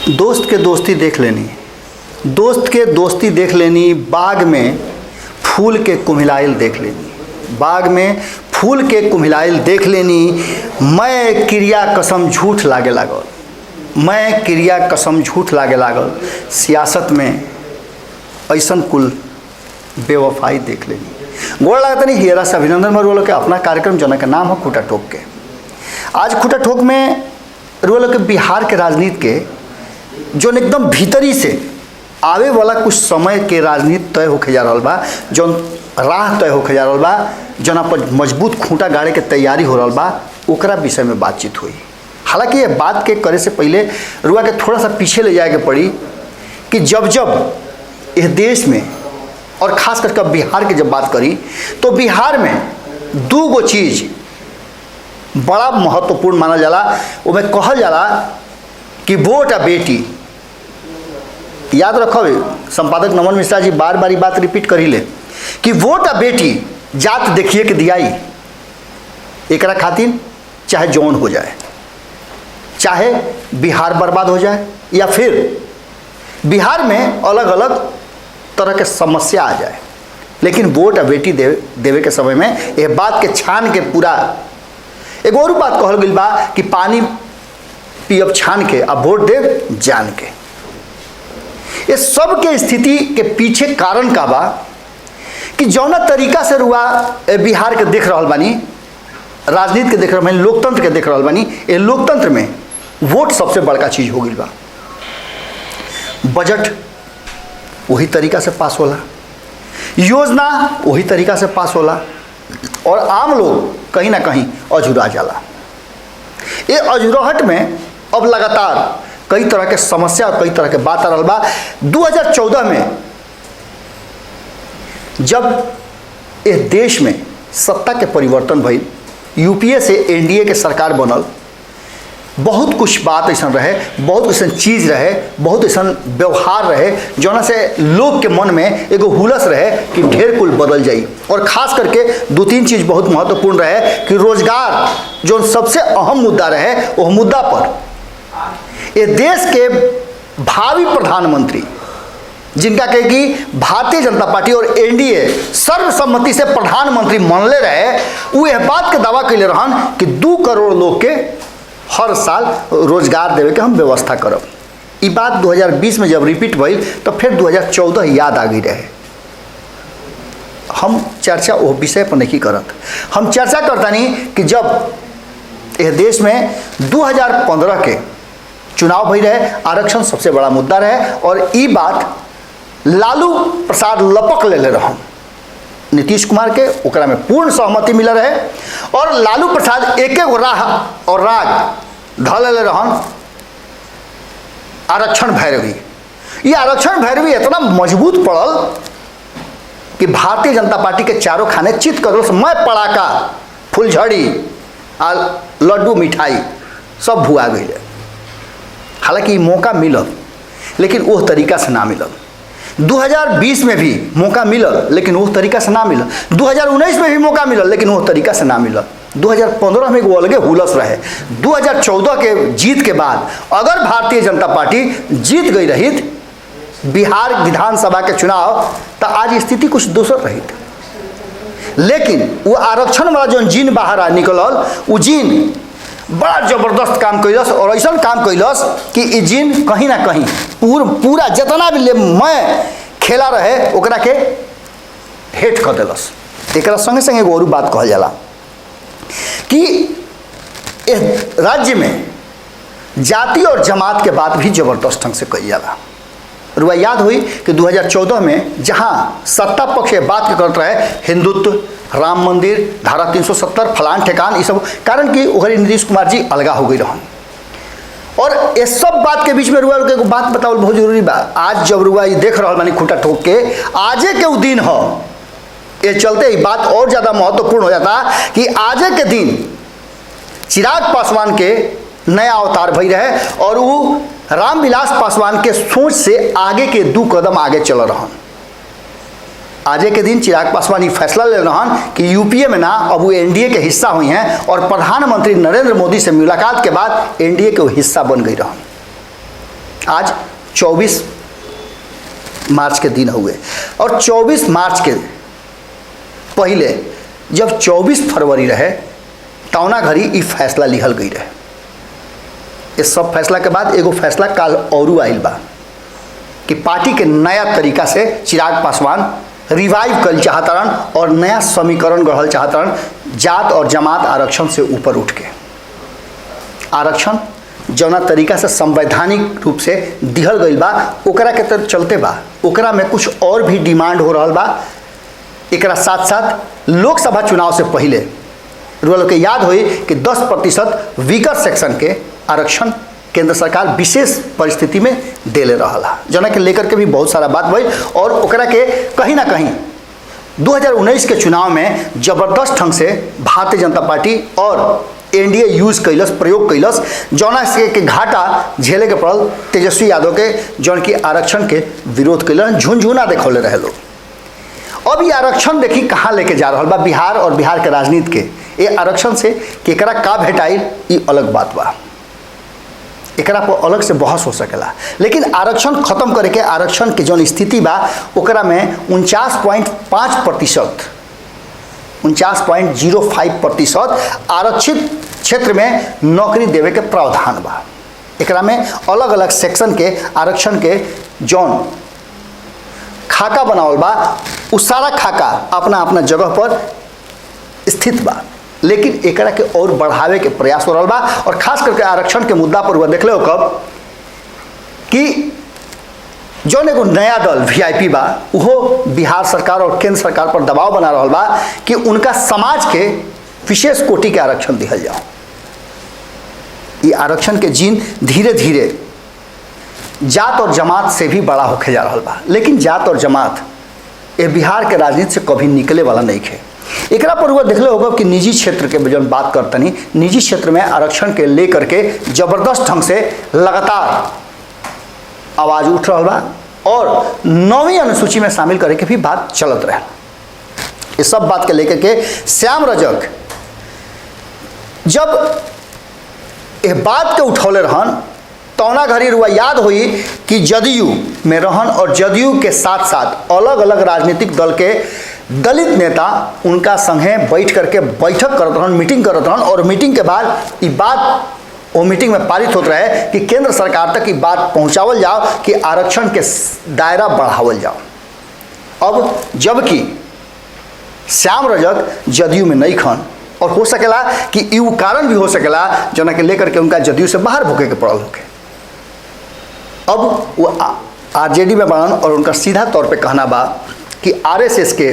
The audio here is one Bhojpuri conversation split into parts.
दोस्त के दोस्ती देख लेनी, दोस्त के दोस्ती देख लेनी, बाग में फूल के कुम्हिलाइल देख लेनी, बाग में फूल के कुम्हिलाइल देख लेनी। मैं क्रिया कसम झूठ लागे लागल, मैं क्रिया कसम झूठ लागे लागल, सियासत में ऐसन कुल बेवफाई देख लेनी। गोड़ लागत नहीं हियरा से अभिनंदन मरुआ के अपना कार्यक्रम जना के नाम है खूटा ठोक के। आज खूटा ठोक में रुआ के बिहार के राजनीति के जो एकदम भीतरी से आवे वाला कुछ समय के राजनीति तय होके जा रहा बा, जो राह तय होके जा रहा बा, जना पर मजबूत खूंटा गाड़े के तैयारी हो रहा बा, ओकरा विषय में बातचीत हुई। हालांकि ये बात के करे से पहले रुआ के थोड़ा सा पीछे ले जाए के पड़ी कि जब जब इस देश में और खास करके बिहार की जब बात करी तो बिहार में दो गो चीज़ बड़ा महत्वपूर्ण माना जाला। वो में कहल जाला कि वोट आ बेटी। याद रखो, संपादक नमन मिश्रा जी बार बार बात रिपीट करी ले कि वोट आ बेटी जात देखिए कि दियाई, एकरा खातिर चाहे जौन हो जाए, चाहे बिहार बर्बाद हो जाए या फिर बिहार में अलग अलग तरह के समस्या आ जाए, लेकिन वोट आ बेटी देवे के समय में यह बात के छान के पूरा एक और बात कहल गई बा कि पानी पियब छान के आ वोट देव जान के। ये सब के स्थिति के पीछे कारण का बा कि जौना तरीका से रुआ बिहार के देख रहा बानी, राजनीति के देख रहा बानी, लोकतंत्र के देख रहा बानी, ये लोकतंत्र में वोट सबसे बड़का चीज हो गई बा। बजट वही तरीका से पास होला, योजना वही तरीका से पास होला, और आम लोग कहीं ना कहीं अझुरा जाला। ये अझुराहट में अब लगातार कई तरह के समस्या और कई तरह के बात आ रहा बा। 2014 में जब इस देश में सत्ता के परिवर्तन भइल, यूपीए से एनडीए के सरकार बनल, बहुत कुछ बात ऐसा रहे, बहुत ऐसा चीज़ रहे, बहुत ऐसा व्यवहार रहे जोना से लोग के मन में एगो हुलस रहे कि ढेर कुल बदल जाई। और ख़ास करके दो तीन चीज़ बहुत महत्वपूर्ण रहे कि रोजगार जो सबसे अहम मुद्दा रहे, वह मुद्दा पर ये देश के भावी प्रधानमंत्री जिनका कहे कि भारतीय जनता पार्टी और एनडीए सर्वसम्मति से प्रधानमंत्री मनले रहे, वो यह बात के दावा कैले रहन कि 2 करोड़ लोग के हर साल रोजगार देवे के हम व्यवस्था करब। ये बात 2020 में जब रिपीट भइल तो फिर 2014 याद आ गई रहे। हम चर्चा वो विषय पर नहीं करत, हम चर्चा करता नहीं कि जब यह देश में 2015 के चुनाव भई रहे, आरक्षण सबसे बड़ा मुद्दा रहे, और ये बात लालू प्रसाद लपक ले रहन नीतीश कुमार के, ओकरा में पूर्ण सहमति मिल रहे, और लालू प्रसाद एक राह और राग ढल ले रहन आरक्षण भैरवी। ये आरक्षण भैरवी इतना मजबूत पड़ल कि भारतीय जनता पार्टी के चारों खाने चित करो से मैं पड़ाका फुलझड़ी आ लड्डू मिठाई सब भुआ गई। हालांकि मौका मिलल लेकिन वो तरीका से ना मिलल। 2020 में भी मौका मिलल लेकिन वो तरीका से ना मिलल। 2019 में भी मौका मिलल लेकिन वो तरीका से ना मिलल। 2015 में वो अलगे हुलस रहे। 2014 के जीत के बाद अगर भारतीय जनता पार्टी जीत गई रही बिहार विधानसभा के चुनाव तो आज स्थिति कुछ दूसर रही। लेकिन वो आरक्षण वाला जो जीन बाहर आ निकलल, वो जीन बड़ा जबरदस्त काम कैलस, और ऐसा काम कैलस कि ये जीन कहीं ना कहीं पूरा जितना भी मैं खेला रहे ओकरा के हेठ कर दिलस। एक संगे संगे एगो और बात कहल जाला कि इस राज्य में जाति और जमात के बात भी जबरदस्त ढंग से कही जाला। रुआ याद हुई कि 2014 में जहां सत्ता पक्ष बात करते रहे हिंदुत्व, राम मंदिर, धारा 370 फलान ठेकान, ये सब कारण कि ओहरी नीतीश कुमार जी अलगा हो गई रहन। और ये सब बात के बीच में रुआ के बात बतावल बहुत जरूरी बा। आज जब रुआ ये देख रहा बानी खूटा ठोक के, आजे के दिन हो, ये चलते ये बात और ज़्यादा महत्वपूर्ण हो जाता कि आजे के दिन चिराग पासवान के नया अवतार भई रहे, और वो रामविलास पासवान के सोच से आगे के 2 कदम आगे चल रहन। आजे के दिन चिराग पासवान ये फैसला ले रहन कि यूपीए में ना अब वो एनडीए के हिस्सा हुई हैं, और प्रधानमंत्री नरेंद्र मोदी से मुलाकात के बाद एनडीए के हिस्सा बन गई रहन। आज 24 मार्च के दिन हुए और 24 मार्च के पहले जब 24 फरवरी रहे तौना घड़ी ई फैसला लिहल गई रहे। इस सब फैसला के बाद एगो फैसला काल और आइल बा कि पार्टी के नया तरीका से चिराग पासवान रिवाइव कर चाहतरन और नया समीकरण गढ़ल चाहतरन, जात और जमात आरक्षण से ऊपर उठ के। आरक्षण जौना तरीका से संवैधानिक रूप से दिहल गई बा ओकरा के तरफ चलते बा, ओकरा में कुछ और भी डिमांड हो रहा बा। एकरा साथ साथ लोकसभा चुनाव से पहले रुआ के याद हुई कि 10% वीकर सेक्शन के आरक्षण केंद्र सरकार विशेष परिस्थिति में देले रहा, जना के लेकर के भी बहुत सारा बात भई और ओकरा के कहीं ना कहीं 2019 के चुनाव में जबरदस्त ढंग से भारतीय जनता पार्टी और एनडीए यूज कैलस, प्रयोग कैलस, जौना से के घाटा झेले के पड़ल तेजस्वी यादव के, जौन की आरक्षण के विरोध कैलन, झुनझुना देखौले रहे लोग। अब ये आरक्षण देखी कहाँ लेके जा रहा बा बिहार और बिहार के राजनीति के। ये आरक्षण से केकरा का भेटाइल ये अलग बात बा, एकरा पर अलग से बहस हो सकेला, लेकिन आरक्षण खत्म करे के आरक्षण के जौन स्थिति बा ओकरा में 49.5%, 49.05% आरक्षित क्षेत्र में नौकरी देवे के प्रावधान बा। एकरा में अलग अलग सेक्शन के आरक्षण के जौन खाका बनावल बा उ सारा खाका अपना अपना जगह पर स्थित बा, लेकिन एकरा के और बढ़ावे के प्रयास हो रहा बा। और खास करके आरक्षण के मुद्दा पर हुआ देख लो कब कि जौन एगो नया दल वीआईपी बा वो बिहार सरकार और केंद्र सरकार पर दबाव बना रहा बा कि उनका समाज के विशेष कोटि के आरक्षण दिहल जाओ। ये आरक्षण के जीन धीरे धीरे जात और जमात से भी बड़ा होके जा रहा बा, लेकिन जात और जमात ये बिहार के राजनीति से कभी निकले वाला नहीं है। एकरा पर हुआ देखले होगा कि निजी क्षेत्र के जब बात करतनी, निजी क्षेत्र में आरक्षण के लेकर के जबरदस्त ढंग से लगातार आवाज उठ रहा बा और 9वीं अनुसूची में शामिल करे के भी बात चलत रहे। इस सब बात के लेकर के श्याम रजक जब ये बात के उठौले रहन तौना घड़ी रुआ याद हुई कि जदयू में रहन और जदयू के साथ साथ अलग अलग राजनीतिक दल के दलित नेता उनका संगे बैठ करके बैठक करत रहन, मीटिंग करत रहन और मीटिंग के बाद ये बात वो मीटिंग में पारित होत रहे कि केंद्र सरकार तक ये बात पहुंचावल जाओ कि आरक्षण के दायरा बढ़ावल जाओ। अब जबकि श्याम रजक जदयू में नहीं खन और हो सकेला कि यू कारण भी हो सकेला जना के लेकर के उनका जदयू से बाहर भूखे के पड़ल होके। अब वो आरजेडी में बनन और उनका सीधा तौर पे कहना बा कि आरएसएस के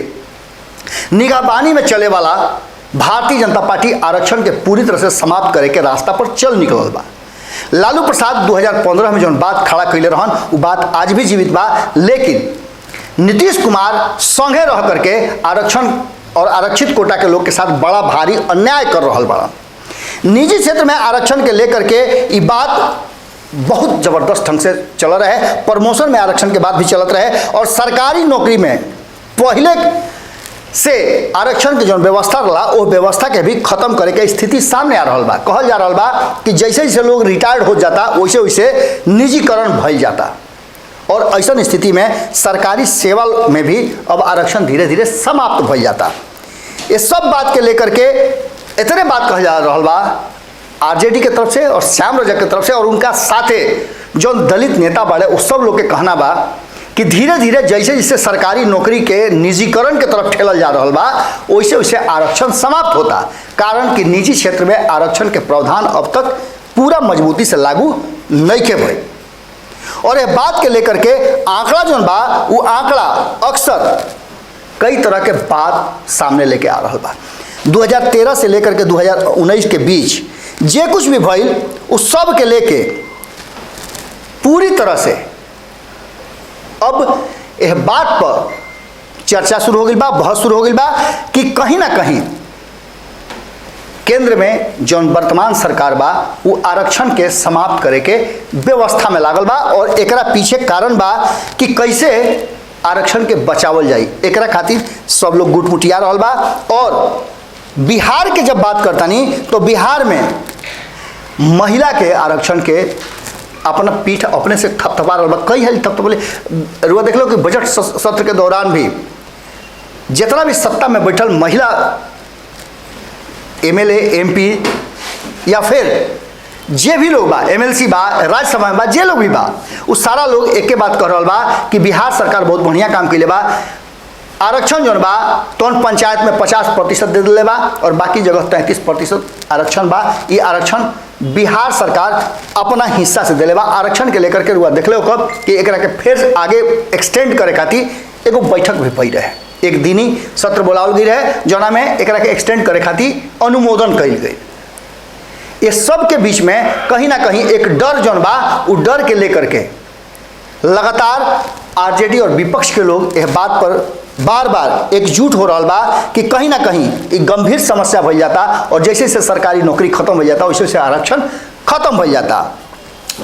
निगहबानी में चले वाला भारतीय जनता पार्टी आरक्षण के पूरी तरह से समाप्त करे के रास्ता पर चल निकलल बा। लालू प्रसाद 2015 में जो बात खड़ा कैले रहन वो बात आज भी जीवित बा, लेकिन नीतीश कुमार संगे रह करके आरक्षण और आरक्षित कोटा के लोग के साथ बड़ा भारी अन्याय कर रहा बड़ा। निजी क्षेत्र में आरक्षण के लेकर के ये बात बहुत जबरदस्त ढंग से चल रहा है, प्रमोशन में आरक्षण के बाद भी चलत रहे और सरकारी नौकरी में पहले से आरक्षण के जो व्यवस्था रहा वो व्यवस्था के भी खत्म करे के स्थिति सामने आ रहा बा। कहल जा रहा बा कि जैसे जैसे लोग रिटायर्ड हो जाता वैसे वैसे निजीकरण भइल जाता और ऐसा स्थिति में सरकारी सेवा में भी अब आरक्षण धीरे धीरे समाप्त भइल जाता। ये सब बात के लेकर के इतने बात कहल जा रहा बा आरजेडी के तरफ से और श्याम रजक के तरफ से और उनका साथे जो दलित नेता बाड़े उस सब लोग के कहना बा कि धीरे धीरे जैसे जैसे सरकारी नौकरी के निजीकरण के तरफ ठेलल जा रहा बा वैसे वैसे आरक्षण समाप्त होता, कारण कि निजी क्षेत्र में आरक्षण के प्रावधान अब तक पूरा मजबूती से लागू नहीं के भई। और ये बात के लेकर के आंकड़ा जो बा वो आंकड़ा अक्सर कई तरह के बात सामने लेके आ रहा बा। 2013 से लेकर के 2019 के बीच जे कुछ भी भइल उस सब के लेके पूरी तरह से अब यह बात पर चर्चा शुरू हो गई बा, बहस शुरू हो गई बा कि कहीं ना कहीं केंद्र में जो वर्तमान सरकार बा वो आरक्षण के समाप्त करे के व्यवस्था में लागल बा और एकरा पीछे कारण बा कि कैसे आरक्षण के बचावल जाई। एकरा खातिर सब लोग गुटमुटिया रहल बा। और बिहार के जब बात करता नहीं तो बिहार में महिला के आरक्षण के अपना पीठ अपने से थपथपा रहा बा। कई हाल थपथपले रुआ देख लो कि बजट सत्र के दौरान भी जितना भी सत्ता में बैठल महिला एमएलए एमपी या फिर जे भी लोग बा एमएलसी बा राज्यसभा में बा जे लोग भी बा वो सारा लोग एक बात कह रहा बा कि बिहार सरकार बहुत बढ़िया काम कैले बा। आरक्षण जो बा तौन पंचायत में 50% दे दिले बा और बाकी जगह 33% आरक्षण बा। ये आरक्षण बिहार सरकार अपना हिस्सा से दिले बा। आरक्षण के लेकर के रुआ देख लो कब कि एक के फिर आगे एक्सटेंड करे खातिर एगो बैठक भी पड़ी रहे, एक दिनी सत्र बुलावल गई रहे जना में एक के एक्सटेंड करे खातिर अनुमोदन कल गई। ये सब के बीच में कहीं ना कहीं एक डर जौन बा वो डर के लेकर के लगातार आरजेडी और विपक्ष के लोग यह बात पर बार बार एकजुट हो रहा बा कि कहीं ना कहीं एक गंभीर समस्या भई जाता और जैसे से सरकारी नौकरी खत्म हो जाता वैसे से आरक्षण खत्म हो जाता।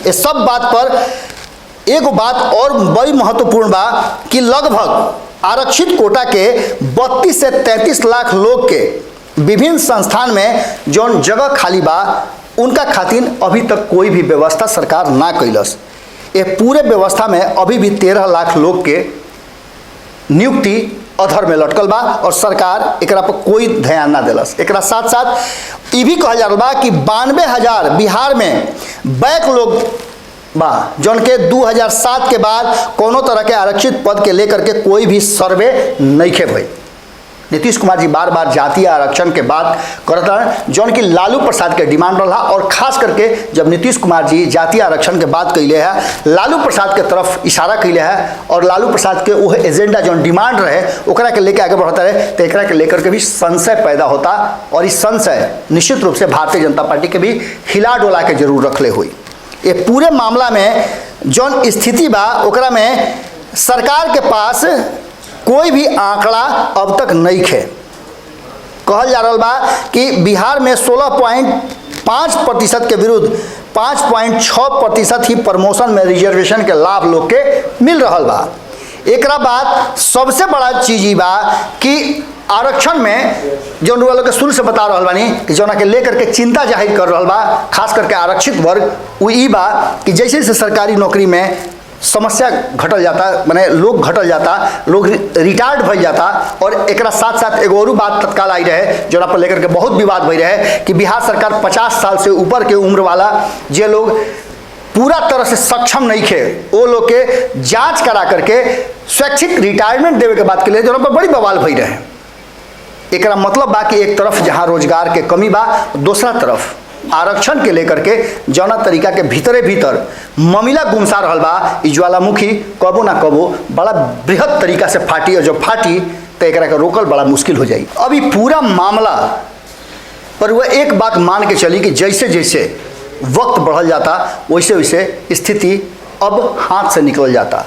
इस सब बात पर एक बात और बड़ी महत्वपूर्ण बा कि लगभग आरक्षित कोटा के 32 से 33 लाख लोग के विभिन्न संस्थान में जौन जगह खाली बा उनका खातिर अभी तक कोई भी व्यवस्था सरकार ना कैलस। ये पूरे व्यवस्था में अभी भी 13 लाख लोग के नियुक्ति अधर में लटकल बा और सरकार एकरा पर कोई ध्यान ना दिलस। एकरा साथ साथ ये भी कहल जा रहा बा कि 92,000 बिहार में बैक लोग बा जौन के 2007 के बाद कोनो तरह के आरक्षित पद के लेकर के कोई भी सर्वे नहीं खे भई। नीतीश कुमार जी बार बार जातीय आरक्षण के बात करता है जौन कि लालू प्रसाद के डिमांड रहा और खास करके जब नीतीश कुमार जी जातीय आरक्षण के बात कैले है लालू प्रसाद के तरफ इशारा कैले है और लालू प्रसाद के वह एजेंडा जौन डिमांड रहे ओकरा के लेके आगे बढ़ता रहे तो एकरा के लेकर के भी संशय पैदा होता और इस संशय निश्चित रूप से भारतीय जनता पार्टी के भी हिला डोला के जरूर रखले हुई। ये पूरे मामला में जौन स्थिति बा ओकरा में सरकार के पास कोई भी आंकड़ा अब तक नहीं खे। कहल जा रहा बा कि बिहार में 16.5% के विरुद्ध 5.6% ही प्रमोशन में रिजर्वेशन के लाभ लोग के मिल रहा बा। एकरा बाद सबसे बड़ा चीज ही बा कि आरक्षण में जो लोग के शुरू से बता रहा बानी कि जोना के लेकर के चिंता जाहिर कर रहा बा खास करके आरक्षित वर्ग वो ई बा कि जैसे जैसे सरकारी नौकरी में समस्या घटल जाता माने लोग घटल जाता लोग रिटायर्ड भई जाता और एकरा साथ साथ एगो और बात तत्काल आई रहे जोना पर लेकर के बहुत विवाद भई रहे कि बिहार सरकार 50 साल से ऊपर के उम्र वाला जे लोग पूरा तरह से सक्षम नहीं थे वो लोग के जांच करा करके स्वैच्छिक रिटायरमेंट देवे के बात के लिए जोना पर बड़ी बवाल भई रहे। एकरा मतलब बा कि एक तरफ जहाँ रोजगार के कमी बा दूसरा तरफ आरक्षण के लेकर के जौना तरीका के भीतरे भीतर मामला गुमसा रहा बा ज्वालामुखी कबो ना कबो बड़ा बृहद तरीका से फाटी और जब फाटी तो एकरा के रोकल बड़ा मुश्किल हो जाई। अभी पूरा मामला पर वह एक बात मान के चली कि जैसे जैसे वक्त बढ़ल जाता वैसे वैसे स्थिति अब हाथ से निकल जाता।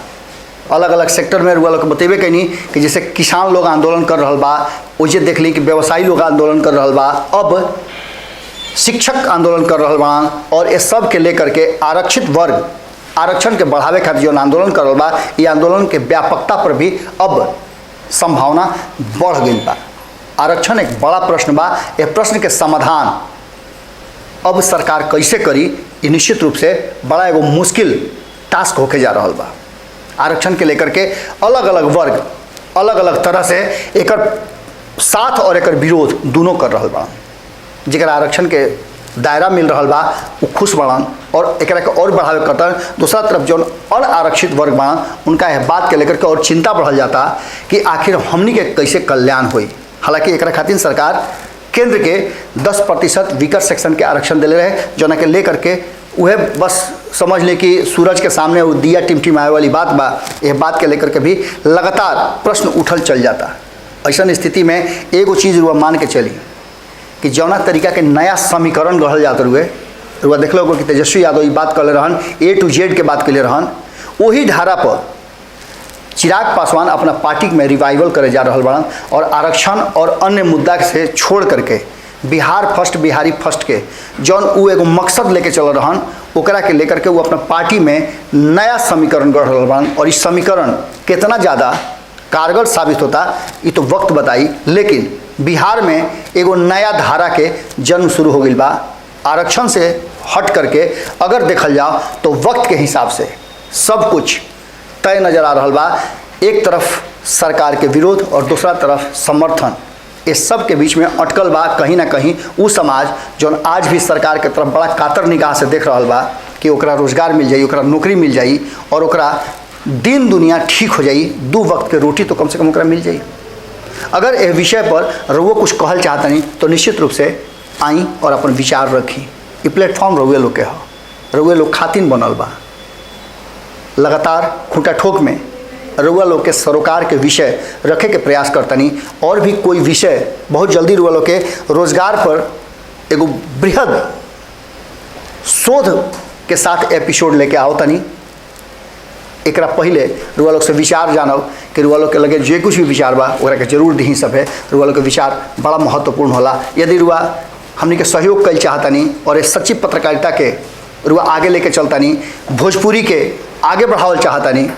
अलग अलग सेक्टर में रुआ लोग बतेबे कैनी कि जैसे किसान लोग आंदोलन कर रहा बा वैसे देख ली कि व्यवसायी लोग आंदोलन कर रहा बा अब शिक्षक आंदोलन कर रहा बा और ये सब के लेकर के आरक्षित वर्ग आरक्षण के बढ़ावे खातिर जो आंदोलन कर रहा बा ये आंदोलन के व्यापकता पर भी अब संभावना बढ़ गई बा। आरक्षण एक बड़ा प्रश्न बा। यह प्रश्न के समाधान अब सरकार कैसे करी ये निश्चित रूप से बड़ा एगो मुश्किल टास्क होके जा रहा बा। आरक्षण के लेकर के अलग अलग वर्ग अलग अलग तरह से एकर साथ और एकर विरोध दोनों कर रहा बा। जरा आरक्षण के दायरा मिल रहा बा वो खुश बड़न और एकरा के और बढ़ावे करतन। दूसरा तरफ जो अनारक्षित वर्ग बा उनका यह बात के लेकर के और चिंता बढ़ल जाता कि आखिर हमनी के कैसे कल्याण हुई। हालांकि एकरा खातिर सरकार केंद्र के 10% वीकर सेक्शन के आरक्षण दिले रहे जोना के लेकर के वह बस समझ ले कि सूरज के सामने वो दिया टिमटिमाए वाली बात बा। यह बात के लेकर के भी लगातार प्रश्न उठल चल जाता। ऐसा स्थिति में एगो चीज़ रुआ मान के चली कि जौना तरीका के नया समीकरण गढ़ल जाते हुए रुआ देख लो कि तेजस्वी यादव ये बात कर रहन A to Z के बात के रहन वही धारा पर चिराग पासवान अपना पार्टी में रिवाइवल करे जा रहा बड़न और आरक्षण और अन्य मुद्दा से छोड़ करके बिहार फर्स्ट बिहारी फर्स्ट के जौन वो एगो मकसद लेके चल रहन ओकरा के लेकर के वो अपना पार्टी में नया समीकरण गढ़ रहा बड़न और इस समीकरण कितना ज़्यादा कारगर साबित होता ये तो वक्त बताई। लेकिन बिहार में एगो नया धारा के जन्म शुरू हो गई बा। आरक्षण से हट करके अगर देखल जाओ तो वक्त के हिसाब से सब कुछ तय नज़र आ रहा बा। एक तरफ सरकार के विरोध और दूसरा तरफ समर्थन, इस सब के बीच में अटकल बा कहीं ना कहीं वो समाज जो आज भी सरकार के तरफ बड़ा कातर निगाह से देख रहा बा कि ओकरा रोजगार मिल जाई, ओकरा नौकरी मिल जाई और ओकरा दिन दुनिया ठीक हो जाई, 2 वक्त के रोटी तो कम से कम ओकरा मिल जाई। अगर यह विषय पर रउआ कुछ कहल चाहता नहीं तो निश्चित रूप से आई और अपन विचार रखी। ये प्लेटफॉर्म रउए लोग के हो, रउए लोग खातिन बनल बा। लगातार खूंटा ठोक में रउआ लोग के सरोकार के विषय रखे के प्रयास करतनी और भी कोई विषय बहुत जल्दी रउआ लोग के रोजगार पर एगो बृहद शोध के साथ एपिसोड लेके आओ तनी। एकरा पहले रुआ लोग से विचार जानब कि रुआ लोग के लगे जे कुछ भी विचार बा ओकरा के जरूर दी सब है। रुआ लोग के विचार बड़ा महत्वपूर्ण होला। यदि रुआ हमनी के सहयोग कल चाहतनी और इस सच्ची पत्रकारिता के रुआ आगे लेके चलतनी, भोजपुरी के आगे बढ़ावल चाहतनी,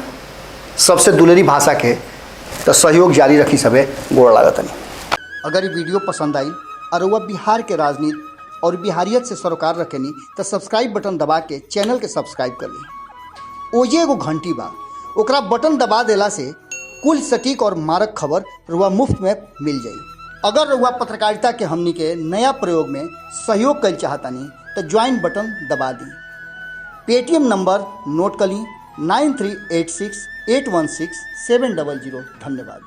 सबसे दुलेरी भाषा के, तो सहयोग जारी रखी सबे, गोड़ लागतनी। अगर ये वीडियो पसंद आई और रुआ बिहार के राजनीति और बिहारियत से सरोकार रखेनी तो सब्सक्राइब बटन दबा के चैनल के सब्सक्राइब कर ली। ओजे एगो घंटी बा, ओकरा बटन दबा देला से कुल सटीक और मारक खबर रुआ मुफ्त में मिल जाई। अगर रुआ पत्रकारिता के हमनी के नया प्रयोग में सहयोग कर चाहतानी तो ज्वाइन बटन दबा दी। पेटीएम नंबर नोट कर ली 9386816700। धन्यवाद।